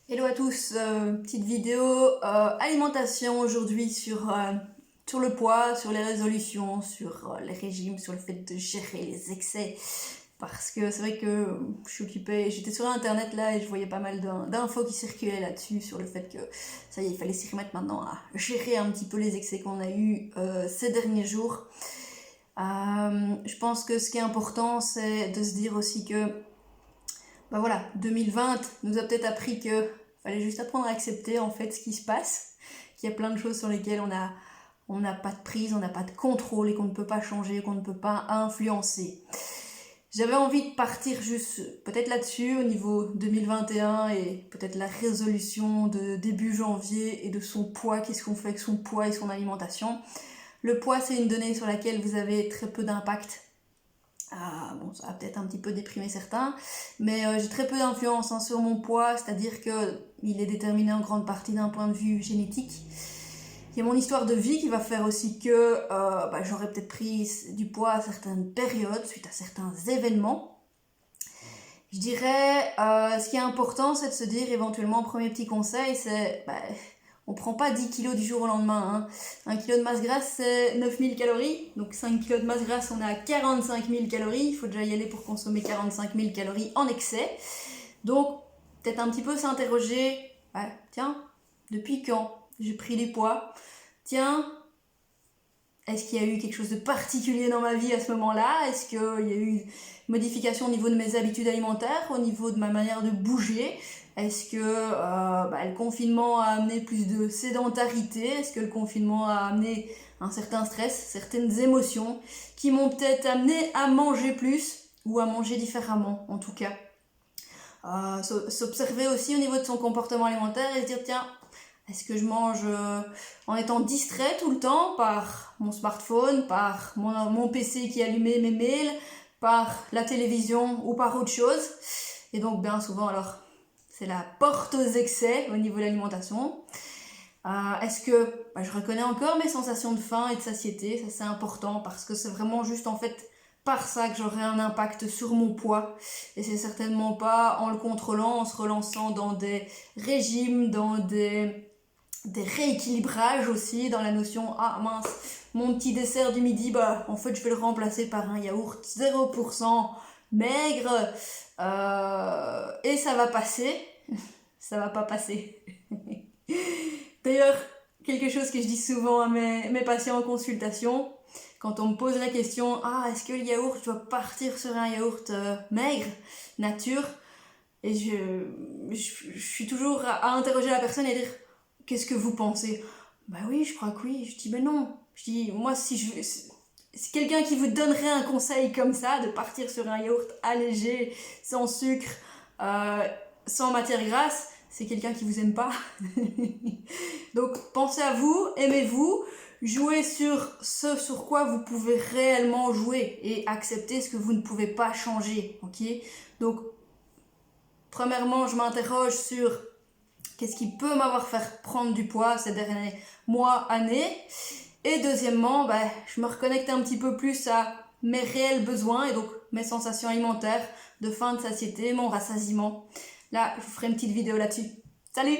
Hello à tous, petite vidéo alimentation aujourd'hui sur le poids, sur les résolutions, sur les régimes, sur le fait de gérer les excès. Parce que c'est vrai que je suis occupée, j'étais sur internet là et je voyais pas mal d'infos qui circulaient là-dessus sur le fait que ça y est, il fallait s'y remettre maintenant à gérer un petit peu les excès qu'on a eu ces derniers jours. Je pense que ce qui est important, c'est de se dire aussi que bah voilà, 2020 nous a peut-être appris que fallait juste apprendre à accepter en fait ce qui se passe, qu'il y a plein de choses sur lesquelles on n'a pas de prise, on n'a pas de contrôle et qu'on ne peut pas changer, qu'on ne peut pas influencer. J'avais envie de partir juste peut-être là-dessus au niveau 2021 et peut-être la résolution de début janvier et de son poids, qu'est-ce qu'on fait avec son poids et son alimentation. Le poids, c'est une donnée sur laquelle vous avez très peu d'impact. Bon, ça va peut-être un petit peu déprimer certains, mais j'ai très peu d'influence sur mon poids, c'est-à-dire qu'il est déterminé en grande partie d'un point de vue génétique. Il y a mon histoire de vie qui va faire aussi que j'aurais peut-être pris du poids à certaines périodes, suite à certains événements. Je dirais, ce qui est important, c'est de se dire éventuellement, premier petit conseil, c'est on prend pas 10 kilos du jour au lendemain. 1 kilo de masse grasse, c'est 9000 calories. Donc 5 kilos de masse grasse, on est à 45 000 calories. Il faut déjà y aller pour consommer 45 000 calories en excès. Donc, peut-être un petit peu s'interroger. Tiens, depuis quand j'ai pris du poids? Tiens, est-ce qu'il y a eu quelque chose de particulier dans ma vie à ce moment-là? Est-ce qu'il y a eu une modification au niveau de mes habitudes alimentaires, au niveau de ma manière de bouger? Est-ce que le confinement a amené plus de sédentarité? Est-ce que le confinement a amené un certain stress, certaines émotions qui m'ont peut-être amené à manger plus ou à manger différemment en tout cas? S'observer aussi au niveau de son comportement alimentaire et se dire tiens, est-ce que je mange en étant distrait tout le temps par mon smartphone, par mon PC qui allumait mes mails, par la télévision ou par autre chose? Et donc bien souvent alors c'est la porte aux excès au niveau de l'alimentation. Est-ce que je reconnais encore mes sensations de faim et de satiété? Ça c'est important parce que c'est vraiment juste en fait par ça que j'aurai un impact sur mon poids. Et c'est certainement pas en le contrôlant, en se relançant dans des régimes, dans des rééquilibrages aussi, dans la notion ah mince, mon petit dessert du midi, en fait je vais le remplacer par un yaourt 0% maigre et ça va passer. Ça va pas passer. D'ailleurs, quelque chose que je dis souvent à mes patients en consultation, quand on me pose la question est-ce que le yaourt, je dois partir sur un yaourt maigre, nature? Et je suis toujours à interroger la personne et dire qu'est-ce que vous pensez? Bah oui, je crois que oui. Je dis non. Je dis moi si quelqu'un qui vous donnerait un conseil comme ça, de partir sur un yaourt allégé, sans sucre, sans matière grasse, c'est quelqu'un qui vous aime pas. Donc pensez à vous, aimez-vous, jouez sur ce sur quoi vous pouvez réellement jouer et acceptez ce que vous ne pouvez pas changer, ok? Donc premièrement, je m'interroge sur qu'est-ce qui peut m'avoir fait prendre du poids ces derniers mois, années. Et deuxièmement, je me reconnecte un petit peu plus à mes réels besoins et donc mes sensations alimentaires de faim, de satiété, mon rassasiement. Là, je vous ferai une petite vidéo là-dessus. Salut!